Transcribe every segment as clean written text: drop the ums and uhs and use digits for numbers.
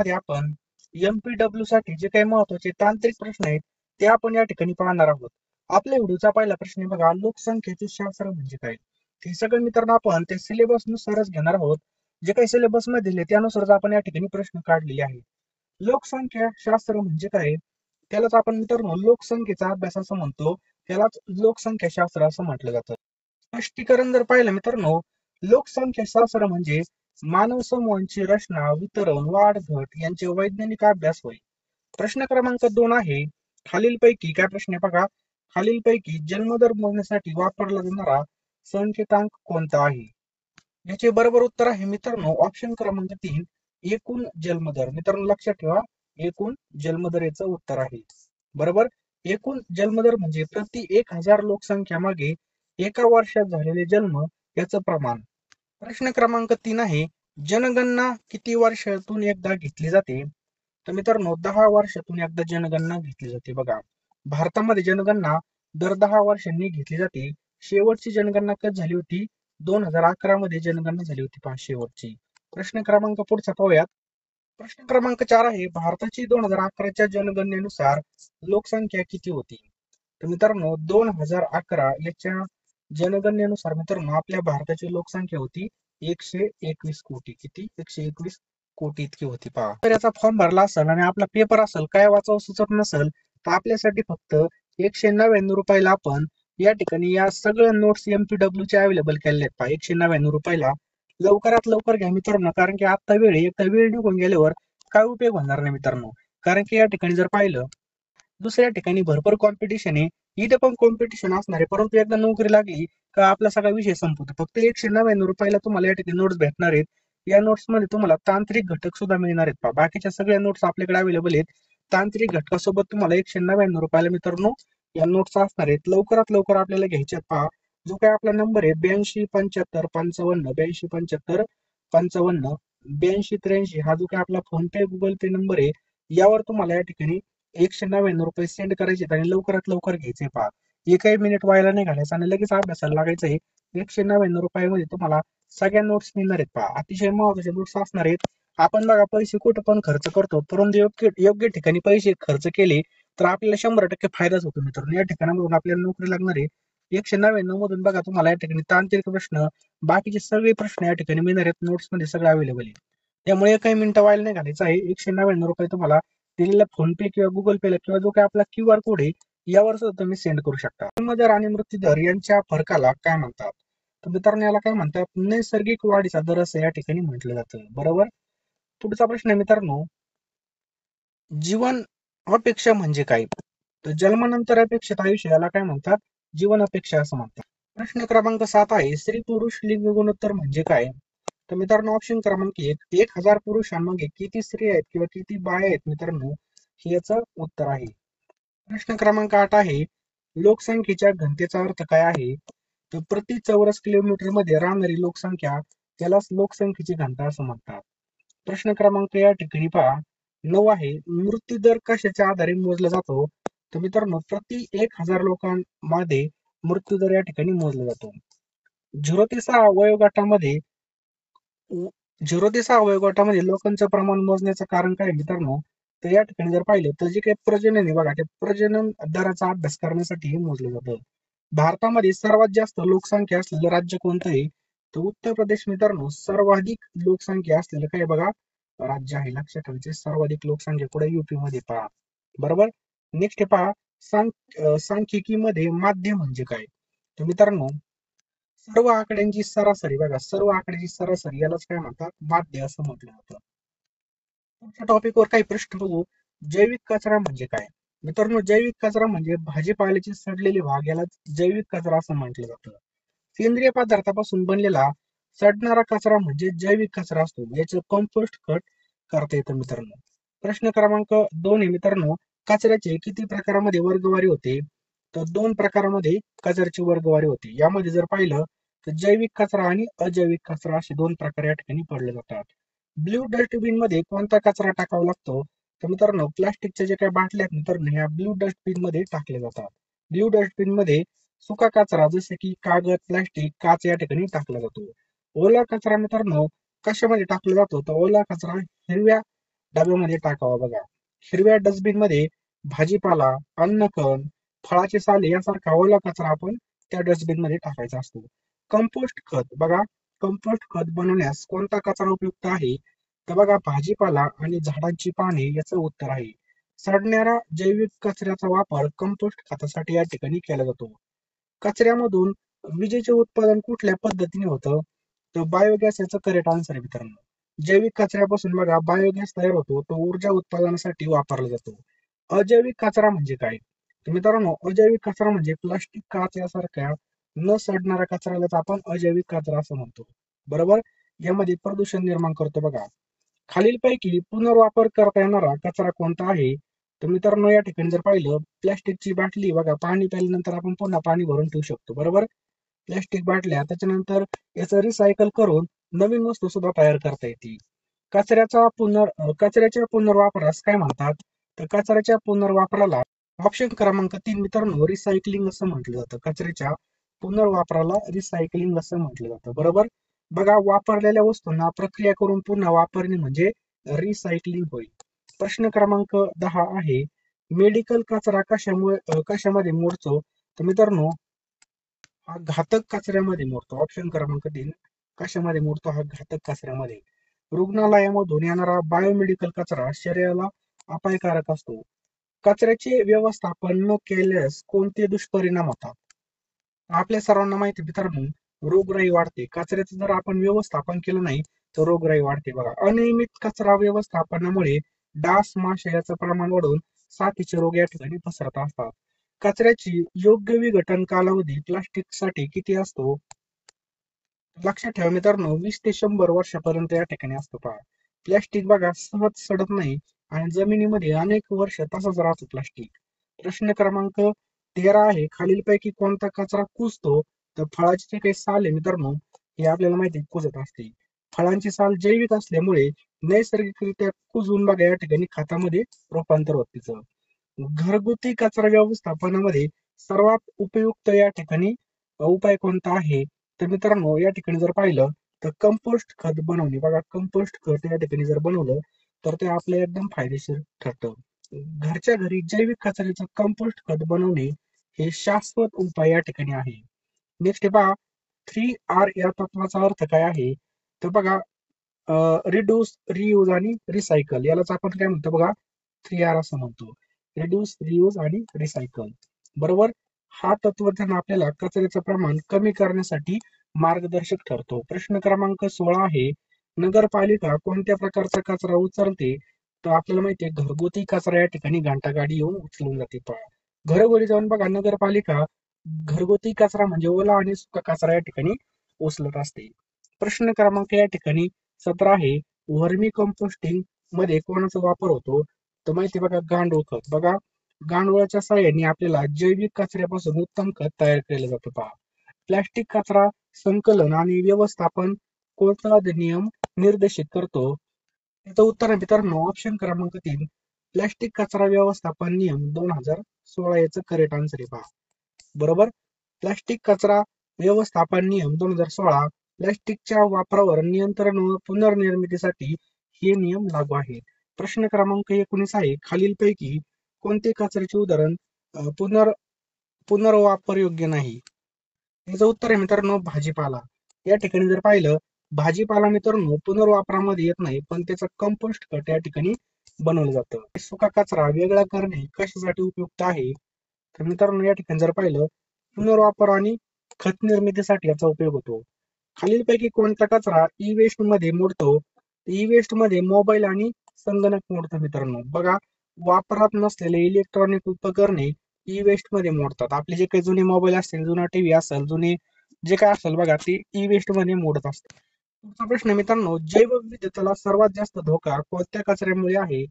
व्हिडिओमध्ये आपण एमपीडब्ल्यू साठी जे काही महत्वाचे तांत्रिक प्रश्न आहेत ते आपण या ठिकाणी पाहणार आहोत. आपल्या व्हिडिओचा पहिला प्रश्न बघा, लोकसंख्येचे शास्त्र म्हणजे काय? हे सगळं मित्रांनो आपण ते सिलेबस नुसारच घेणार आहोत. जे काही सिलेबस मध्ये दिले त्यानुसारच आपण या ठिकाणी प्रश्न काढलेले आहे. लोकसंख्या शास्त्र म्हणजे काय? त्यालाच आपण मित्रांनो लोकसंख्येचा अभ्यास असं म्हणतो. त्यालाच लोकसंख्या शास्त्र असं म्हटलं जातं. स्पष्टीकरण जर पाहिलं मित्रांनो, लोकसंख्या शास्त्र म्हणजे मानव समूहांची रचना, वितरण, वाढ, घट यांचे वैज्ञानिक अभ्यास होय. प्रश्न क्रमांक 2 आहे, खालीलपैकी काय प्रश्न आहे बघा, खालीलपैकी जन्मदर मोजण्यासाठी वापरला जाणारा संकेतांक कोणता आहे? याचे बरोबर उत्तर आहे मित्रांनो ऑप्शन क्रमांक 3, एकूण जन्मदर. मित्रांनो लक्षात ठेवा, एकूण जन्मदर याचं उत्तर आहे. बरोबर, एकूण जन्मदर म्हणजे प्रति 1000 लोकसंख्या मागे एका वर्षात झालेले जन्म याचं प्रमाण. प्रश्न क्रमांक 3 आहे, जनगणना किती वर्षातून एकदा घेतली जाते? तर मित्रांनो 10 वर्षातून एकदा जनगणना घेतली जाते. बघा, भारतामध्ये जनगणना दर 10 वर्षांनी घेतली जाते. शेवटची जनगणना कधी झाली होती? 2011 मध्ये जनगणना झाली होती पहा शेवटची. प्रश्न क्रमांक पुढचा पाहूयात. प्रश्न क्रमांक 4 आहे, भारताची 2011च्या जनगणनेनुसार लोकसंख्या किती होती? तर मित्रांनो 2011 याच्या जनगणनेनुसार मित्रांनो आपल्या भारताची लोकसंख्या होती 121 कोटी. किती? 121 कोटी इतकी होती पहा. तर याचा फॉर्म भरला असेल आणि आपला पेपर असेल काय वाचावं सुचत नसेल तर आपल्यासाठी फक्त 199 रुपयाला आपण या ठिकाणी या सगळ्या नोट्स एमपीडब्ल्यू चे अवेलेबल केलेले आहेत पहा. 199 रुपयाला लवकरात लवकर घ्या मित्रांनो, कारण की आता एकदा वेळ निघून गेल्यावर काय उपयोग होणार नाही मित्रांनो. कारण की या ठिकाणी जर पाहिलं दुसऱ्या ठिकाणी भरपूर कॉम्पिटिशन आहे, इथे पण कॉम्पिटिशन असणार आहे, परंतु एकदा नोकरी लागली का आपला सगळा विषय संपतो. फक्त 199 रुपयाला तुम्हाला या ठिकाणी नोट्स भेटणार आहेत. या नोट्स मध्ये तुम्हाला तांत्रिक घटक सुद्धा मिळणार आहेत पहा. बाकीच्या सगळ्या नोट्स आपल्याकडे अवेलेबल आहेत. तांत्रिक घटकासोबत तुम्हाला 199 रुपयाला मित्रांनो या नोट्स असणार आहेत. लवकरात लवकर आपल्याला घ्यायचे पहा. जो काय आपला नंबर आहे 827555 827555 8283 हा जो काय आपला फोन पे गुगल पे नंबर आहे, यावर तुम्हाला या ठिकाणी 199 रुपये सेंड करायचे आणि लवकरात लवकर घ्यायचे पहा. एकही मिनिट व्हायला नाही घालायचं आणि लगेच अभ्यासाला लागायचं आहे. 199 रुपयामध्ये तुम्हाला सगळ्या नोट्स मिळणार आहेत पहा. अतिशय महत्वाचे नोट्स असणार आहेत. आपण बघा पैसे कुठं पण खर्च करतो, परंतु योग्य योग्य ठिकाणी पैसे खर्च केले तर आपल्याला 100% फायदाच होतो मित्रांनो. या ठिकाणामधून आपल्याला नोकरी लागणार आहे. 199 मधून बघा तुम्हाला या ठिकाणी तांत्रिक प्रश्न, बाकीचे सगळे प्रश्न या ठिकाणी मिळणार आहेत. नोट्स मध्ये सगळं अवेलेबल आहे. त्यामुळे काही मिनिटं व्हायला नाही घालायचं आहे. 199 रुपये तुम्हाला दिलेला फोन पे किंवा गुगल पेला किंवा जो काही आपला QR कोड आहे यावर सुद्धा तुम्ही सेंड करू शकता. जन्मदर आणि मृत्यूदर यांच्या फरकाला काय म्हणतात? तर मित्रांनो याला काय म्हणतात? नैसर्गिक वाढीचा दर असं या ठिकाणी म्हटलं जातं. बरोबर. पुढचा प्रश्न आहे मित्रांनो, जीवन अपेक्षा म्हणजे काय? तर जन्मानंतर अपेक्षित आयुष्य याला काय म्हणतात? जीवन अपेक्षा असं म्हणतात. प्रश्न क्रमांक 7 आहे, स्त्री पुरुष लिंग गुणोत्तर म्हणजे काय? तर मित्रांनो ऑप्शन क्रमांक 1, 1000 पुरुषांमागे किती स्त्री आहेत किंवा किती बाया आहेत मित्रांनो, हे याचं उत्तर आहे. प्रश्न क्रमांक 8 आहे, लोकसंख्येच्या घनतेचा अर्थ काय आहे? तर प्रति चौरस किलोमीटर मध्ये राहणारी लोकसंख्या त्यालाच लोकसंख्येची घनता असं म्हणतात. प्रश्न क्रमांक या ठिकाणी पहा 9 आहे, मृत्यू दर कशाच्या आधारे मोजला जातो? तर मित्रांनो प्रति 1000 लोकांमध्ये मृत्यू दर या ठिकाणी मोजला जातो. 0 ते 6 वयोगटामध्ये 0 ते 6 वयोगटामध्ये लोकांचं प्रमाण मोजण्याचं कारण काय मित्रांनो? तर या ठिकाणी जर पाहिलं तर जे काही प्रजनन आहे बघा, ते प्रजनन दराचा अभ्यास करण्यासाठी हे मोजलं जातं. भारतामध्ये सर्वात जास्त लोकसंख्या असलेलं राज्य कोणतं आहे? तर उत्तर प्रदेश मित्रांनो सर्वाधिक लोकसंख्या असलेलं काय बघा राज्य आहे. लक्षात ठेवायचे, सर्वाधिक लोकसंख्या कुठे? युपी मध्ये पहा. बरोबर. नेक्स्ट पहा, सांख्यिकीमध्ये माध्य म्हणजे काय? तर मित्रांनो सर्व आकड्यांची सरासरी बघा, सर्व आकड्याची सरासरी यालाच काय म्हणतात? माध्य असं म्हटलं जातं. पुढच्या टॉपिकवर काही प्रश्न बघू. जैविक कचरा म्हणजे काय? मित्रांनो जैविक कचरा म्हणजे भाजीपाल्याचे सडलेले भाग याला जैविक कचरा असं म्हटलं जातं. सेंद्रिय पदार्थापासून बनलेला सडणारा कचरा म्हणजे जैविक कचरा असतो. याचं कंपोस्ट खत करता येतं मित्रांनो. प्रश्न क्रमांक 2 आहे मित्रांनो, कचऱ्याचे किती प्रकारामध्ये वर्गवारी होते? तर 2 प्रकारामध्ये कचऱ्याची वर्गवारी होते. यामध्ये जर पाहिलं तर जैविक कचरा आणि अजैविक कचरा असे 2 प्रकार या ठिकाणी पडले जातात. ब्ल्यू डस्टबिन मध्ये कोणता कचरा टाकावा लागतो? तर मित्रांनो प्लास्टिकच्या जे काही बाटल्या आहेत मित्रांनो ह्या ब्ल्यू डस्टबिन मध्ये टाकल्या जातात. ब्ल्यू डस्टबिन मध्ये सुका कचरा जसे की कागद, प्लास्टिक, काच या ठिकाणी टाकला जातो. ओला कचरा मित्रांनो कशामध्ये टाकला जातो? तर ओला कचरा हिरव्या डब्यामध्ये टाकावा बघा. हिरव्या डस्टबिन मध्ये भाजीपाला, अन्नकण, फळाची साले यासारखा ओला कचरा आपण त्या डस्टबिन मध्ये टाकायचा असतो. कंपोस्ट खत बघा, कंपोस्ट खत बनवण्यास कोणता कचरा उपयुक्त आहे? तर बघा, भाजीपाला आणि झाडांची पाने याचं उत्तर आहे. सडणाऱ्या जैविक कचऱ्याचा वापर कंपोस्ट खतासाठी या ठिकाणी केला जातो. कचऱ्यामधून विजेचे उत्पादन कुठल्या पद्धतीने होतं? तर बायोगॅस याचं करेक्ट आन्सर आहे मित्रांनो. जैविक कचऱ्यापासून बघा बायोगॅस तयार होतो, तो ऊर्जा उत्पादनासाठी वापरला जातो. अजैविक कचरा म्हणजे काय? तर मित्रांनो, अजैविक कचरा म्हणजे प्लास्टिक, काच यासारख्या न सडणाऱ्या कचऱ्यालाच आपण अजैविक कचरा असं म्हणतो. बरोबर? यामध्ये प्रदूषण निर्माण करतो बघा. खालीलपैकी पुनर्वापर करता येणारा कचरा कोणता आहे? तर मित्रांनो, या ठिकाणी जर पाहिलं, प्लास्टिकची बाटली बघा, पाणी प्यायल्यानंतर आपण पुन्हा पाणी भरून ठेवू शकतो. बरोबर? प्लास्टिक बाटल्या त्याच्यानंतर याचं रिसायकल करून नवीन वस्तू सुद्धा तयार करता येते. कचऱ्याच्या पुनर्वापरास काय म्हणतात? तर कचऱ्याच्या पुनर्वापराला ऑप्शन क्रमांक 3 मित्रांनो रिसायकलिंग असं म्हटलं जातं. कचऱ्याच्या पुनर्वापराला रिसायकलिंग असं म्हटलं जातं. बरोबर? बघा, वापरलेल्या वस्तूंना प्रक्रिया करून पुन्हा वापरणे म्हणजे रिसायकलिंग होईल. प्रश्न क्रमांक 10 आहे, मेडिकल कचरा कशामध्ये मोडतो? तर मित्रांनो, हा घातक कचऱ्यामध्ये मोडतो. ऑप्शन क्रमांक 3 कशामध्ये मोडतो? हा घातक कचऱ्यामध्ये. रुग्णालयामधून येणारा बायोमेडिकल कचरा शरीराला अपायकारक असतो. कचऱ्याचे व्यवस्थापन न केल्यास कोणते दुष्परिणाम होतात? आपल्या सर्वांना माहिती आहे मित्रांनो, रोगराई वाढते. कचऱ्याचं जर आपण व्यवस्थापन केलं नाही, तर रोगराई वाढते बघा. अनियमित कचरा व्यवस्थापनामुळे डास, माशा याचं प्रमाण वाढून साथीचे रोग या ठिकाणी पसरत असतात. कचऱ्याची योग्य विघटन कालावधी प्लास्टिकसाठी किती असतो? लक्षात ठेवा मित्रांनो, 20 ते 100 वर्षापर्यंत या ठिकाणी असतो पहा. प्लास्टिक बघा सहज सडत नाही आणि जमिनीमध्ये अनेक वर्ष तसंच राहतो प्लास्टिक. प्रश्न क्रमांक 13 आहे, खालीलपैकी कोणता कचरा कुजतो? तर फळाची जे काही साल आहे मित्रांनो, हे आपल्याला माहिती आहे कुजत असते. फळांची साल जैविक असल्यामुळे नैसर्गिकरित्या कुजून बघा या ठिकाणी खतामध्ये रूपांतर होत तिचं. घरगुती कचरा व्यवस्थापनामध्ये सर्वात उपयुक्त या ठिकाणी उपाय कोणता आहे? तर मित्रांनो, या ठिकाणी जर पाहिलं तर कंपोस्ट खत बनवणे. बघा, कंपोस्ट खत या ठिकाणी जर बनवलं तर ते आपल्याला एकदम फायदेशीर ठरतं. घरच्या घरी जैविक कचऱ्याचं कंपोस्ट खत बनवणे हे शाश्वत उपाय या ठिकाणी आहे. नेक्स्ट पहा, 3R या तत्वाचा अर्थ काय आहे? तर बघा, रिड्यूस, रियूज आणि रिसायकल यालाच आपण काय म्हणतो बघा, 3R असं म्हणतो. रिड्यूस, रियूज आणि रिसायकल. बरोबर? हा तत्वज्ञान आपल्याला कचऱ्याचं प्रमाण कमी करण्यासाठी मार्गदर्शक ठरतो. प्रश्न क्रमांक 16 आहे, नगरपालिका कोणत्या प्रकारचा कचरा उचलते? तर आपल्याला माहिती आहे घरगुती कचरा या ठिकाणी घंटागाडी येऊन उचलून जाते पहा. घरोघरी जाऊन बघा, नगरपालिका घरगुती कचरा म्हणजे ओला आणि सुका कचरा या ठिकाणी उचलत असते. प्रश्न क्रमांक या ठिकाणी 17 आहे, व्हर्मी कंपोस्टिंग मध्ये कोणाचा वापर होतो? तर माहिती बघा, गांडूळ खत. बघा, गांडुळाच्या सहाय्याने आपल्याला जैविक कचऱ्यापासून उत्तम खत तयार केलं जातं पहा. प्लास्टिक कचरा संकलन आणि व्यवस्थापन कोणता अधिनियम निर्देशित करतो? त्याचं उत्तर आहे मित्रांनो ऑप्शन क्रमांक 3 प्लास्टिक कचरा व्यवस्थापन नियम 2016 याचं करेक्ट आन्सर आहे पहा. बरोबर? प्लास्टिक कचरा व्यवस्थापन नियम 2016 प्लास्टिकच्या वापरावर नियंत्रण व पुनर्निर्मितीसाठी हे नियम लागू आहेत. प्रश्न क्रमांक 19 आहे, खालीलपैकी कोणते कचऱ्याचे उदाहरण पुनर्वापरयोग्य नाही? याचं उत्तर आहे मित्रांनो भाजीपाला. या ठिकाणी जर पाहिलं, भाजीपाला मित्रांनो पुनर्वापरामध्ये येत नाही, पण त्याचं कंपोस्ट खत या ठिकाणी बनवलं जातं. सुका कचरा वेगळा करणे कशासाठी उपयुक्त आहे? तर मित्रांनो, या ठिकाणी जर पाहिलं, पुनर्वापर आणि खत निर्मितीसाठी याचा उपयोग होतो. खालीलपैकी कोणता कचरा ई वेस्ट मध्ये मोडतो? ई वेस्ट मध्ये मोबाईल आणि संगणक मोडतो मित्रांनो. बघा, वापरात नसलेले इलेक्ट्रॉनिक उपकरणे ई वेस्ट मध्ये मोडतात. आपले जे काही जुने मोबाईल असतील, जुना टीव्ही असेल, जुने जे काय असेल बघा, ते ई वेस्ट मध्ये मोडत असतात. तुमचा प्रश्न मित्रांनो, जैवविविधतेला सर्वात जास्त धोका कोणत्या कचऱ्यामुळे आहे?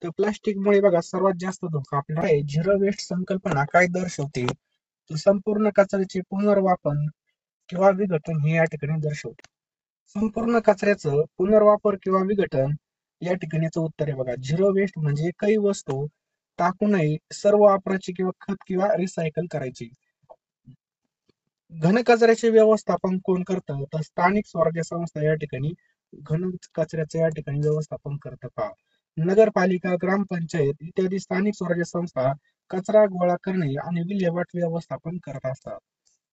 तर प्लास्टिकमुळे बघा सर्वात जास्त धोका आपल्याला आहे. झिरो वेस्ट संकल्पना काय दर्शवते? तर संपूर्ण कचऱ्याचे पुनर्वापन किंवा विघटन हे या ठिकाणी दर्शवते. संपूर्ण कचऱ्याचं पुनर्वापर किंवा विघटन या ठिकाणी याचं उत्तर आहे बघा. झिरो वेस्ट म्हणजे काही वस्तू टाकू नये, सर्व वापरायची किंवा खत किंवा रिसायकल करायची. घनकचऱ्याचे व्यवस्थापन कोण करतं? तर स्थानिक स्वराज्य संस्था या ठिकाणी घन कचऱ्याचं या ठिकाणी व्यवस्थापन करतं पहा. नगरपालिका, ग्रामपंचायत इत्यादी स्थानिक स्वराज्य संस्था कचरा गोळा करणे आणि विल्हेवाट व्यवस्थापन करत असतात.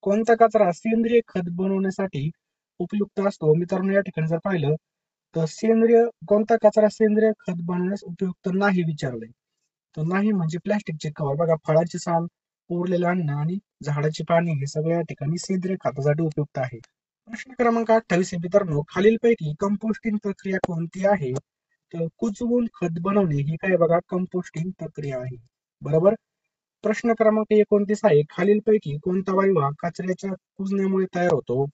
कोणता कचरा सेंद्रिय खत बनवण्यासाठी उपयुक्त असतो? मित्रांनो, या ठिकाणी जर पाहिलं तर कोणता कचरा सेंद्रिय खत बनवण्यास उपयुक्त नाही विचारलंय. तर नाही म्हणजे प्लास्टिकचे कव्हर बघा, फळाची साल, उरलेलं अन्न आणि झाडाची पाने हे सगळं या ठिकाणी सेंद्रिय खतासाठी उपयुक्त आहे. प्रश्न क्रमांक 28 आहे मित्रांनो, खालीलपैकी कंपोस्टिंग प्रक्रिया कोणती आहे? तर कुजवून खत बनवणे ही काय बघा कंपोस्टिंग प्रक्रिया आहे. बरोबर. प्रश्न क्रमांक 29 आहे, खालीलपैकी कोणता वायू हा कचऱ्याच्या कुजण्यामुळे तयार होतो?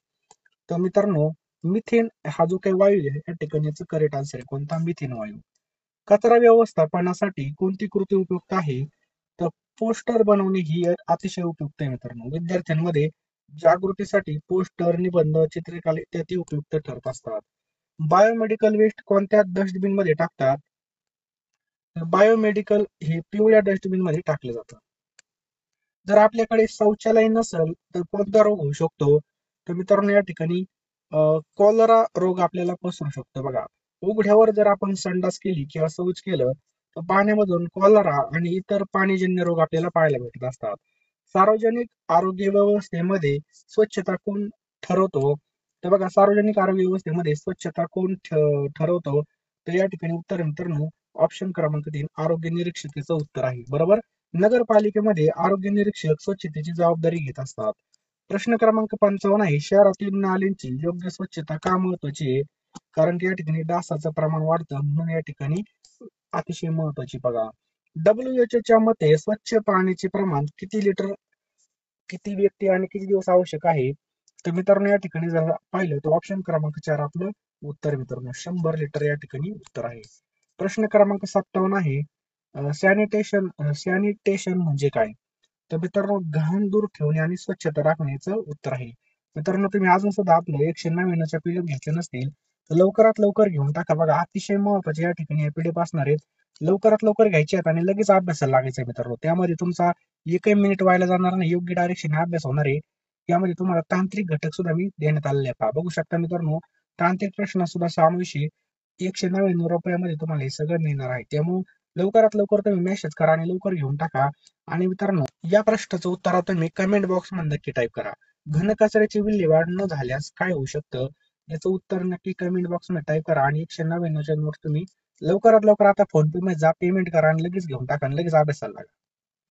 तर मित्रांनो, मिथेन हा जो काही वायू आहे या ठिकाणी याचं करेक्ट आन्सर आहे कोणता? मिथेन वायू. कचरा व्यवस्थापनासाठी कोणती कृती उपयुक्त आहे? तर पोस्टर बनवणे ही एक अतिशय उपयुक्त आहे मित्रांनो. विद्यार्थ्यांमध्ये जागृतीसाठी पोस्टर, निबंध, चित्रकला इत्यादी उपयुक्त ठरत असतात. बायोमेडिकल वेस्ट कोणत्या डस्टबिन मध्ये टाकतात? तर बायोमेडिकल हे पिवळ्या डस्टबिन मध्ये टाकले जातं. जर आपल्याकडे शौचालय नसेल तर कोणता रोग होऊ शकतो? तर मित्रांनो, या ठिकाणी कॉलरा रोग आपल्याला पसरू शकतो बघा. उघड्यावर जर आपण संडास केली किंवा शौच केलं तर पाण्यामधून कॉलरा आणि इतर पाणीजन्य रोग आपल्याला पाहायला भेटत असतात. सार्वजनिक आरोग्य व्यवस्थेमध्ये स्वच्छता कोण ठरवतो? तर बघा, सार्वजनिक आरोग्य व्यवस्थेमध्ये स्वच्छता कोण ठरवतो? तर या ठिकाणी उत्तर मित्रांनो ऑप्शन क्रमांक 3 आरोग्य निरीक्षकाचं उत्तर आहे. बरोबर. नगरपालिकेमध्ये आरोग्य निरीक्षक स्वच्छतेची जबाबदारी घेत असतात. प्रश्न क्रमांक 55 आहे, शहरातील नाल्यांची योग्य स्वच्छता का महत्वाची आहे? कारण की या ठिकाणी डासाचं प्रमाण वाढतं म्हणून या ठिकाणी अतिशय महत्वाची बघा. WHO च्या मते स्वच्छ पाण्याचे प्रमाण किती लिटर, किती व्यक्ती आणि किती दिवस आवश्यक आहे? तर मित्रांनो, या ठिकाणी जर पाहिलं तर ऑप्शन क्रमांक 4 आपलं उत्तर मित्रांनो 100 लिटर या ठिकाणी उत्तर आहे. प्रश्न क्रमांक 57 आहे, सॅनिटेशन म्हणजे काय? तर मित्रांनो, घाण दूर ठेवणे आणि स्वच्छता राखण्याचं उत्तर आहे. मित्रांनो, तुम्ही अजून सुद्धा आपलं 199च्या पीडीएफ घेतले नसतील तर लवकरात लवकर घेऊन टाका बघा. अतिशय महत्वाचे या ठिकाणी पीडीएफ असणार आहेत. लवकरात लवकर घ्यायचे आहेत आणि लगेच अभ्यासाला लागायचं आहे मित्रांनो. त्यामध्ये तुमचा एकही मिनिट व्हायला जाणार नाही, योग्य डायरेक्शन अभ्यास होणार आहे. यामध्ये तुम्हाला तांत्रिक घटक सुद्धा मी देण्यात आलेले आहे. पहा, बघू शकता मित्रांनो, तांत्रिक प्रश्न सुद्धा समावेशी 199 रुपयामध्ये तुम्हाला हे सगळं मिळणार आहे. त्यामुळे लवकरात लवकर तुम्ही मेसेज करा आणि लवकर घेऊन टाका. आणि मित्रांनो, या प्रश्नाचं उत्तर तुम्ही कमेंट बॉक्स मध्ये नक्की टाईप करा. घनकचऱ्याची विल्हेवाट न झाल्यास काय होऊ शकतं? याचं उत्तर नक्की कमेंट बॉक्स मध्ये टाईप करा आणि 199च्या नोट्स तुम्ही लवकरात लवकर आता फोन पे मध्ये जा, पेमेंट करा आणि लगेच घेऊन टाका आणि लगेच अभ्यासाला लागा.